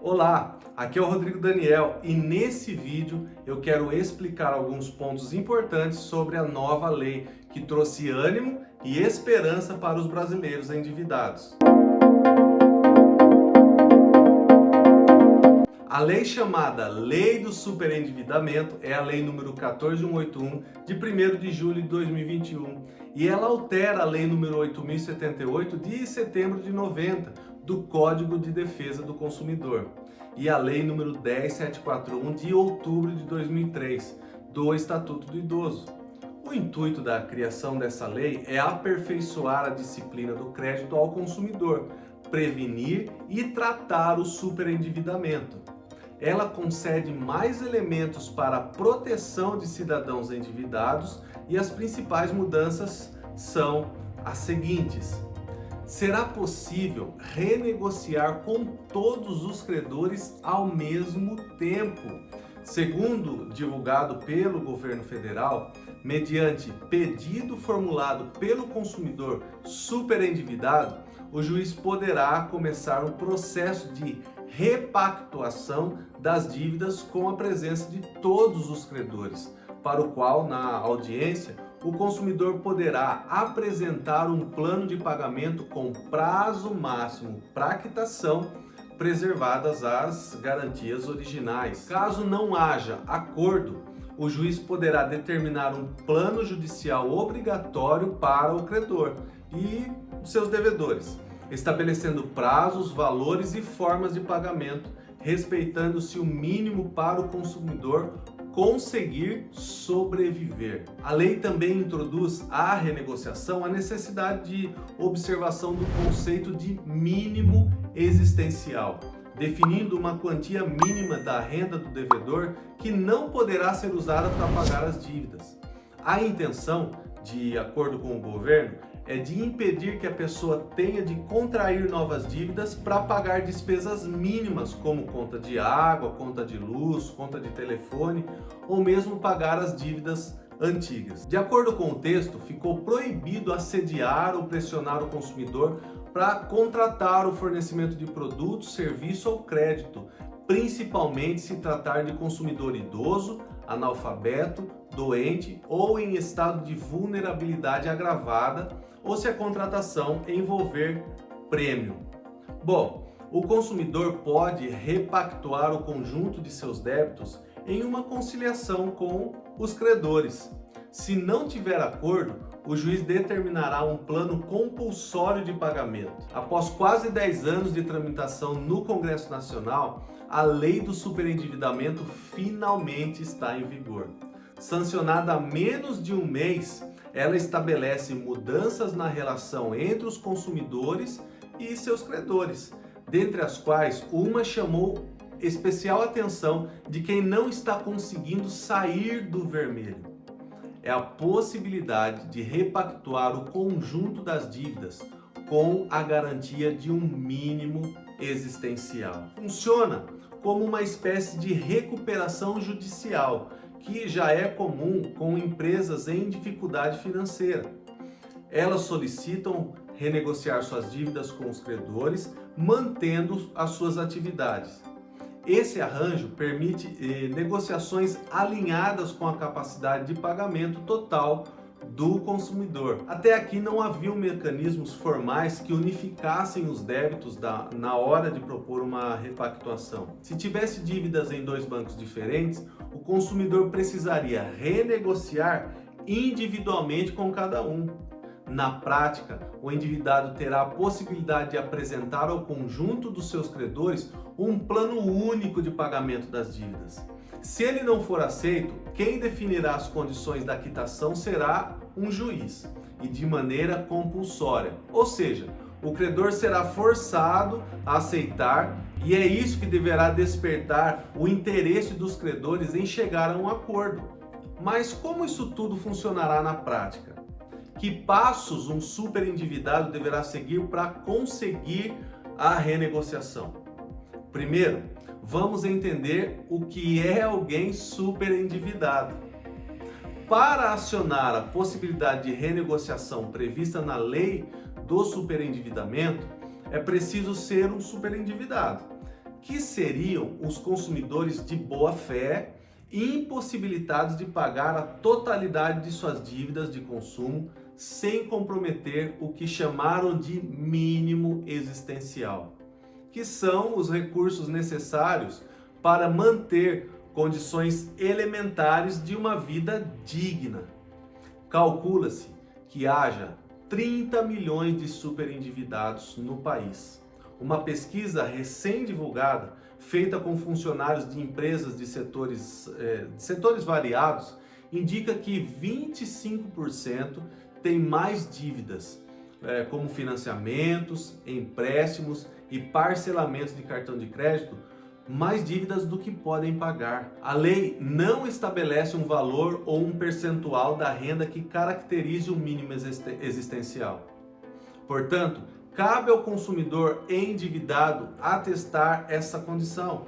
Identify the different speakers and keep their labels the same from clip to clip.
Speaker 1: Olá, aqui é o Rodrigo Daniel e nesse vídeo eu quero explicar alguns pontos importantes sobre a nova lei que trouxe ânimo e esperança para os brasileiros endividados. A lei chamada Lei do Superendividamento é a Lei número 14181 de 1º de julho de 2021 e ela altera a Lei número 8078 de setembro de 90 do Código de Defesa do Consumidor e a Lei número 10741 de outubro de 2003 do Estatuto do Idoso. O intuito da criação dessa lei é aperfeiçoar a disciplina do crédito ao consumidor, prevenir e tratar o superendividamento. Ela concede mais elementos para a proteção de cidadãos endividados e as principais mudanças são as seguintes. Será possível renegociar com todos os credores ao mesmo tempo. Segundo divulgado pelo governo federal, mediante pedido formulado pelo consumidor superendividado, o juiz poderá começar um processo de repactuação das dívidas com a presença de todos os credores, para o qual, na audiência, o consumidor poderá apresentar um plano de pagamento com prazo máximo para quitação, preservadas as garantias originais. Caso não haja acordo, o juiz poderá determinar um plano judicial obrigatório para o credor e seus devedores, estabelecendo prazos, valores e formas de pagamento, respeitando-se o mínimo para o consumidor conseguir sobreviver. A lei também introduz à renegociação a necessidade de observação do conceito de mínimo existencial, definindo uma quantia mínima da renda do devedor que não poderá ser usada para pagar as dívidas. A intenção, de acordo com o governo, é de impedir que a pessoa tenha de contrair novas dívidas para pagar despesas mínimas como conta de água, conta de luz, conta de telefone ou mesmo pagar as dívidas antigas. De acordo com o texto, ficou proibido assediar ou pressionar o consumidor para contratar o fornecimento de produtos, serviço ou crédito, principalmente se tratar de consumidor idoso, analfabeto, doente ou em estado de vulnerabilidade agravada ou se a contratação envolver prêmio. Bom, o consumidor pode repactuar o conjunto de seus débitos em uma conciliação com os credores. Se não tiver acordo, o juiz determinará um plano compulsório de pagamento. Após quase 10 anos de tramitação no Congresso Nacional, a Lei do Superendividamento finalmente está em vigor. Sancionada há menos de um mês, ela estabelece mudanças na relação entre os consumidores e seus credores, dentre as quais uma chamou especial atenção de quem não está conseguindo sair do vermelho. É a possibilidade de repactuar o conjunto das dívidas com a garantia de um mínimo existencial. Funciona como uma espécie de recuperação judicial, que já é comum com empresas em dificuldade financeira. Elas solicitam renegociar suas dívidas com os credores, mantendo as suas atividades. Esse arranjo permite negociações alinhadas com a capacidade de pagamento total do consumidor. Até aqui não haviam mecanismos formais que unificassem os débitos na hora de propor uma repactuação. Se tivesse dívidas em dois bancos diferentes, o consumidor precisaria renegociar individualmente com cada um. Na prática, o endividado terá a possibilidade de apresentar ao conjunto dos seus credores um plano único de pagamento das dívidas. Se ele não for aceito, quem definirá as condições da quitação será um juiz e de maneira compulsória. Ou seja, o credor será forçado a aceitar e é isso que deverá despertar o interesse dos credores em chegar a um acordo. Mas como isso tudo funcionará na prática? Que passos um superendividado deverá seguir para conseguir a renegociação? Primeiro, vamos entender o que é alguém superendividado. Para acionar a possibilidade de renegociação prevista na lei do superendividamento, é preciso ser um superendividado. que seriam os consumidores de boa fé impossibilitados de pagar a totalidade de suas dívidas de consumo sem comprometer o que chamaram de mínimo existencial, que são os recursos necessários para manter condições elementares de uma vida digna. Calcula-se que haja 30 milhões de superendividados no país. Uma pesquisa recém-divulgada, feita com funcionários de empresas de setores variados, indica que 25% têm mais dívidas, como financiamentos, empréstimos e parcelamentos de cartão de crédito, mais dívidas do que podem pagar. A lei não estabelece um valor ou um percentual da renda que caracterize o mínimo existencial. Portanto, cabe ao consumidor endividado atestar essa condição.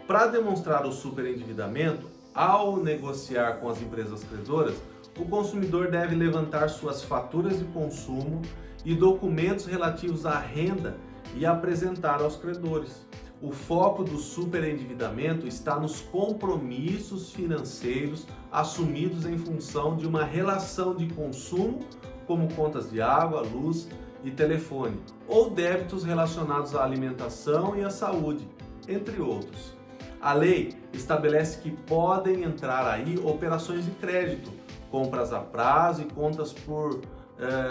Speaker 1: Para demonstrar o superendividamento, ao negociar com as empresas credoras, o consumidor deve levantar suas faturas de consumo e documentos relativos à renda e apresentar aos credores. O foco do superendividamento está nos compromissos financeiros assumidos em função de uma relação de consumo, como contas de água, luz e telefone, ou débitos relacionados à alimentação e à saúde, entre outros. A lei estabelece que podem entrar aí operações de crédito, compras a prazo e contas por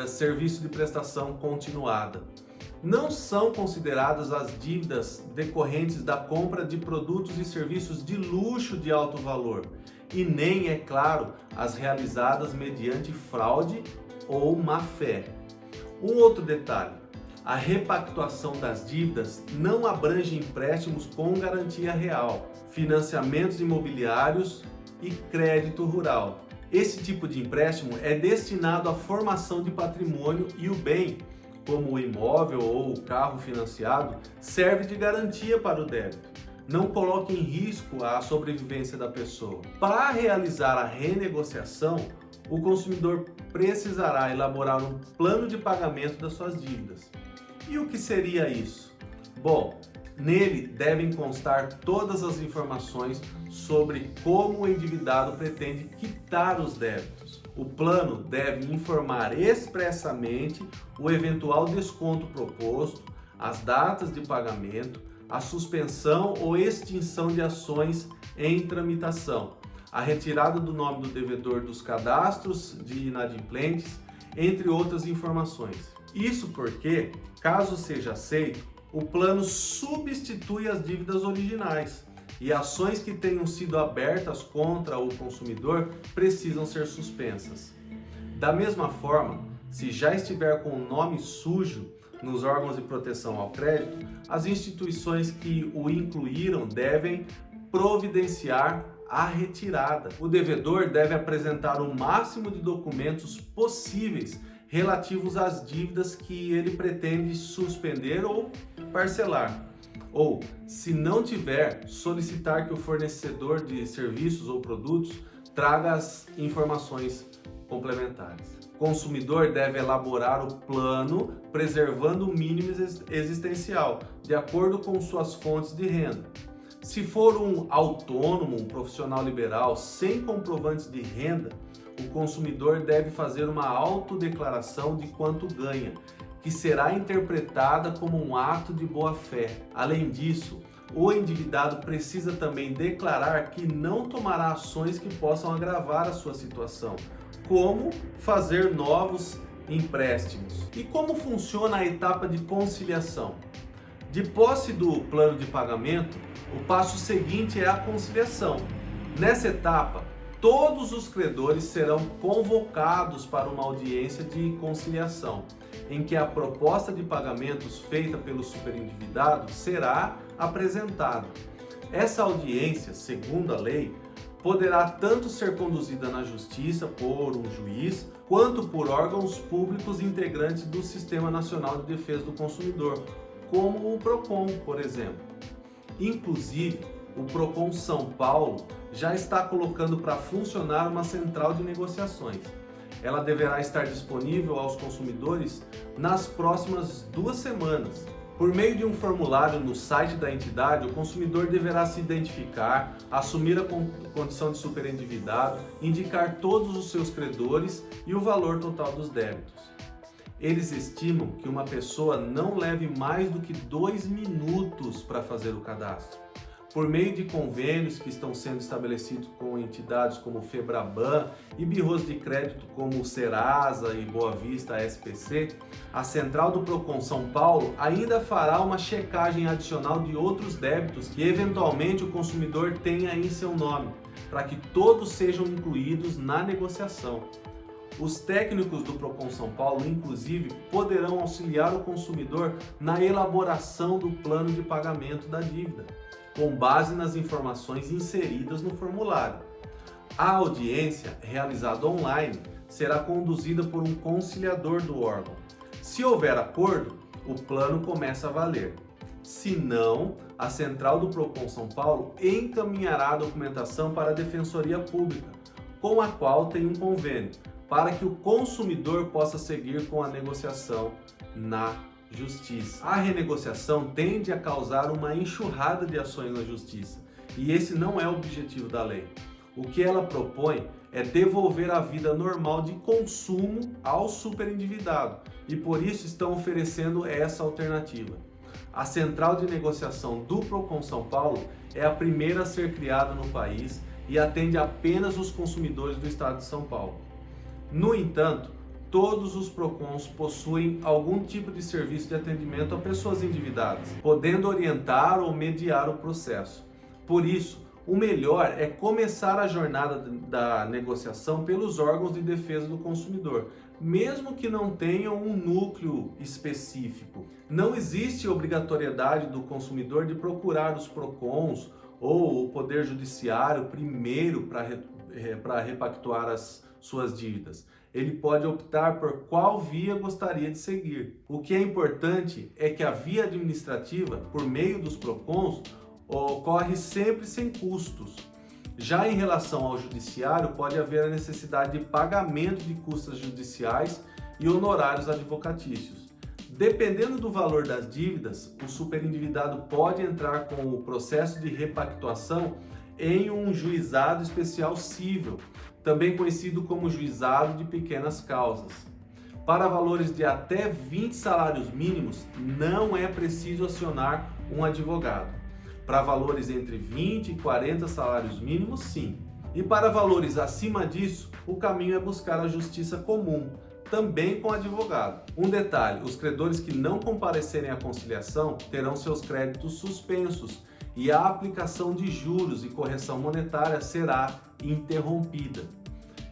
Speaker 1: serviço de prestação continuada. Não são consideradas as dívidas decorrentes da compra de produtos e serviços de luxo de alto valor, e nem, é claro, as realizadas mediante fraude ou má-fé. Um outro detalhe: a repactuação das dívidas não abrange empréstimos com garantia real, financiamentos imobiliários e crédito rural. Esse tipo de empréstimo é destinado à formação de patrimônio e o bem, como o imóvel ou o carro financiado, serve de garantia para o débito. Não coloque em risco a sobrevivência da pessoa. Para realizar a renegociação, o consumidor precisará elaborar um plano de pagamento das suas dívidas. E o que seria isso? Bom, nele devem constar todas as informações sobre como o endividado pretende quitar os débitos. O plano deve informar expressamente o eventual desconto proposto, as datas de pagamento, a suspensão ou extinção de ações em tramitação, a retirada do nome do devedor dos cadastros de inadimplentes, entre outras informações. Isso porque, caso seja aceito, o plano substitui as dívidas originais e ações que tenham sido abertas contra o consumidor precisam ser suspensas. Da mesma forma, se já estiver com o nome sujo nos órgãos de proteção ao crédito, as instituições que o incluíram devem providenciar a retirada. O devedor deve apresentar o máximo de documentos possíveis relativos às dívidas que ele pretende suspender ou parcelar. Ou, se não tiver, solicitar que o fornecedor de serviços ou produtos traga as informações complementares. O consumidor deve elaborar o plano preservando o mínimo existencial, de acordo com suas fontes de renda. Se for um autônomo, um profissional liberal sem comprovantes de renda, o consumidor deve fazer uma autodeclaração de quanto ganha, que será interpretada como um ato de boa-fé. Além disso, o endividado precisa também declarar que não tomará ações que possam agravar a sua situação, como fazer novos empréstimos. E como funciona a etapa de conciliação? De posse do plano de pagamento, o passo seguinte é a conciliação. Nessa etapa, todos os credores serão convocados para uma audiência de conciliação, em que a proposta de pagamentos feita pelo superendividado será apresentada. Essa audiência, segundo a lei, poderá tanto ser conduzida na justiça por um juiz, quanto por órgãos públicos integrantes do Sistema Nacional de Defesa do Consumidor, como o PROCON, por exemplo. Inclusive, o PROCON São Paulo já está colocando para funcionar uma central de negociações. Ela deverá estar disponível aos consumidores nas próximas 2 semanas. Por meio de um formulário no site da entidade, o consumidor deverá se identificar, assumir a condição de superendividado, indicar todos os seus credores e o valor total dos débitos. Eles estimam que uma pessoa não leve mais do que 2 minutos para fazer o cadastro. Por meio de convênios que estão sendo estabelecidos com entidades como o Febraban e birros de crédito como o Serasa e Boa Vista SPC, a Central do Procon São Paulo ainda fará uma checagem adicional de outros débitos que eventualmente o consumidor tenha em seu nome, para que todos sejam incluídos na negociação. Os técnicos do Procon São Paulo, inclusive, poderão auxiliar o consumidor na elaboração do plano de pagamento da dívida, com base nas informações inseridas no formulário. A audiência, realizada online, será conduzida por um conciliador do órgão. Se houver acordo, o plano começa a valer. Se não, a Central do Procon São Paulo encaminhará a documentação para a Defensoria Pública, com a qual tem um convênio, para que o consumidor possa seguir com a negociação na Justiça. A renegociação tende a causar uma enxurrada de ações na Justiça, e esse não é o objetivo da lei. O que ela propõe é devolver a vida normal de consumo ao superendividado, e por isso estão oferecendo essa alternativa. A Central de Negociação do Procon São Paulo é a primeira a ser criada no país e atende apenas os consumidores do estado de São Paulo. No entanto, todos os PROCONs possuem algum tipo de serviço de atendimento a pessoas endividadas, podendo orientar ou mediar o processo. Por isso, o melhor é começar a jornada da negociação pelos órgãos de defesa do consumidor, mesmo que não tenham um núcleo específico. Não existe obrigatoriedade do consumidor de procurar os PROCONs ou o Poder Judiciário primeiro para repactuar as suas dívidas. Ele pode optar por qual via gostaria de seguir. O que é importante é que a via administrativa, por meio dos PROCONs, ocorre sempre sem custos. Já em relação ao judiciário, pode haver a necessidade de pagamento de custas judiciais e honorários advocatícios. Dependendo do valor das dívidas, o superendividado pode entrar com o processo de repactuação em um juizado especial cível, também conhecido como juizado de pequenas causas. Para valores de até 20 salários mínimos, não é preciso acionar um advogado. Para valores entre 20 e 40 salários mínimos, sim. E para valores acima disso, o caminho é buscar a justiça comum, também com advogado. Um detalhe: os credores que não comparecerem à conciliação terão seus créditos suspensos e a aplicação de juros e correção monetária será interrompida.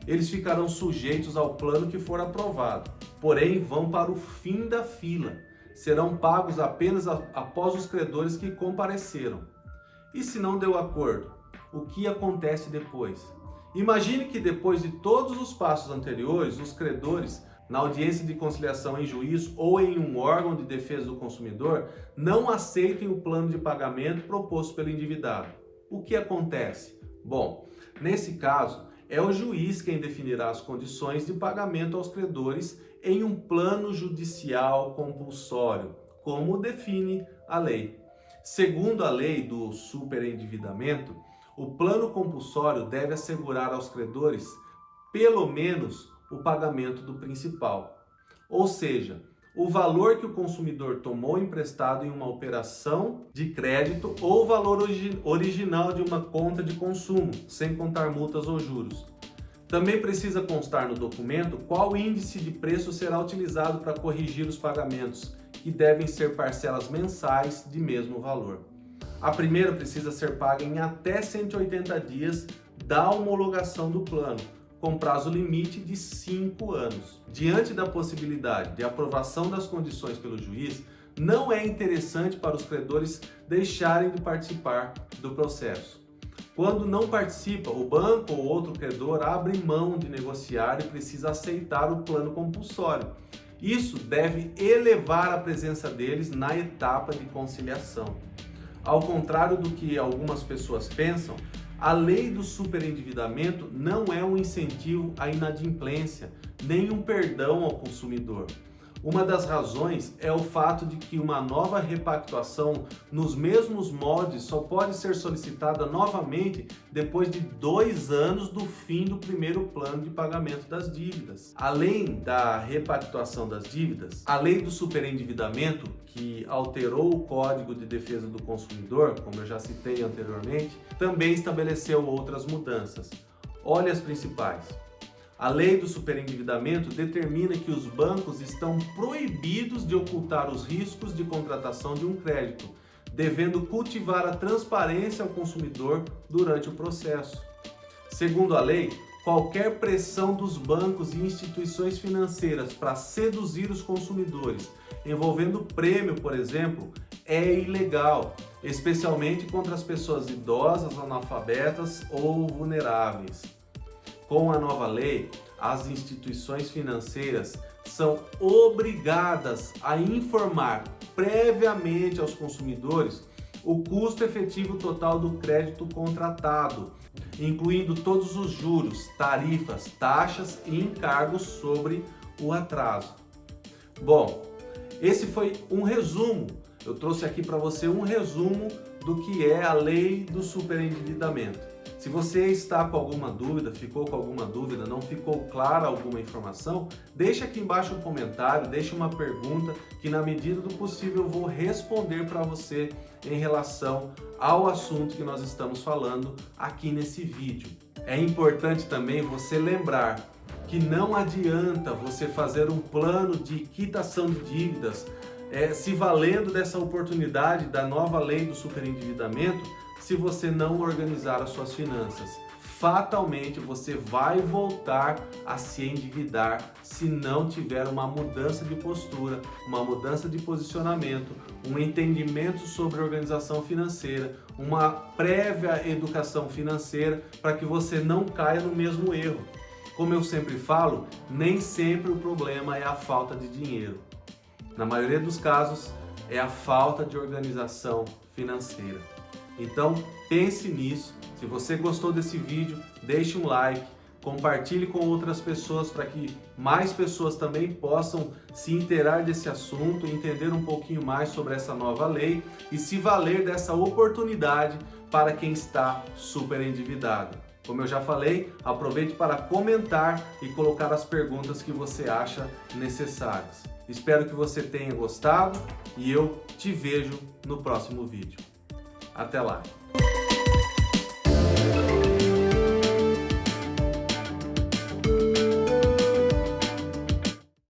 Speaker 1: Eles ficarão sujeitos ao plano que for aprovado, porém vão para o fim da fila. Serão pagos apenas após os credores que compareceram. E se não deu acordo, o que acontece depois? Imagine que depois de todos os passos anteriores, os credores, na audiência de conciliação em juízo ou em um órgão de defesa do consumidor, não aceitem o plano de pagamento proposto pelo endividado. O que acontece? Bom, nesse caso, é o juiz quem definirá as condições de pagamento aos credores em um plano judicial compulsório, como define a lei. Segundo a lei do superendividamento, o plano compulsório deve assegurar aos credores, pelo menos, o pagamento do principal, ou seja, o valor que o consumidor tomou emprestado em uma operação de crédito ou o valor original de uma conta de consumo, sem contar multas ou juros. Também precisa constar no documento qual índice de preço será utilizado para corrigir os pagamentos, que devem ser parcelas mensais de mesmo valor. A primeira precisa ser paga em até 180 dias da homologação do plano, com prazo limite de 5 anos. Diante da possibilidade de aprovação das condições pelo juiz, não é interessante para os credores deixarem de participar do processo. Quando não participa, o banco ou outro credor abre mão de negociar e precisa aceitar o plano compulsório. Isso deve elevar a presença deles na etapa de conciliação. Ao contrário do que algumas pessoas pensam, a lei do superendividamento não é um incentivo à inadimplência, nem um perdão ao consumidor. Uma das razões é o fato de que uma nova repactuação nos mesmos moldes só pode ser solicitada novamente depois de 2 anos do fim do primeiro plano de pagamento das dívidas. Além da repactuação das dívidas, a lei do superendividamento, que alterou o Código de Defesa do Consumidor, como eu já citei anteriormente, também estabeleceu outras mudanças. Olha as principais. A lei do superendividamento determina que os bancos estão proibidos de ocultar os riscos de contratação de um crédito, devendo cultivar a transparência ao consumidor durante o processo. Segundo a lei, qualquer pressão dos bancos e instituições financeiras para seduzir os consumidores, envolvendo prêmio, por exemplo, é ilegal, especialmente contra as pessoas idosas, analfabetas ou vulneráveis. Com a nova lei, as instituições financeiras são obrigadas a informar previamente aos consumidores o custo efetivo total do crédito contratado, incluindo todos os juros, tarifas, taxas e encargos sobre o atraso. Bom, esse foi um resumo. Eu trouxe aqui para você um resumo do que é a lei do superendividamento. Se você está com alguma dúvida, ficou com alguma dúvida, não ficou clara alguma informação, deixa aqui embaixo um comentário, deixa uma pergunta que na medida do possível eu vou responder para você em relação ao assunto que nós estamos falando aqui nesse vídeo. É importante também você lembrar que não adianta você fazer um plano de quitação de dívidas se valendo dessa oportunidade da nova lei do superendividamento se você não organizar as suas finanças. Fatalmente você vai voltar a se endividar se não tiver uma mudança de postura, uma mudança de posicionamento, um entendimento sobre organização financeira, uma prévia educação financeira para que você não caia no mesmo erro. Como eu sempre falo, nem sempre o problema é a falta de dinheiro. Na maioria dos casos, é a falta de organização financeira. Então, pense nisso. Se você gostou desse vídeo, deixe um like, compartilhe com outras pessoas para que mais pessoas também possam se inteirar desse assunto, entender um pouquinho mais sobre essa nova lei e se valer dessa oportunidade para quem está super endividado. Como eu já falei, aproveite para comentar e colocar as perguntas que você acha necessárias. Espero que você tenha gostado e eu te vejo no próximo vídeo. Até lá!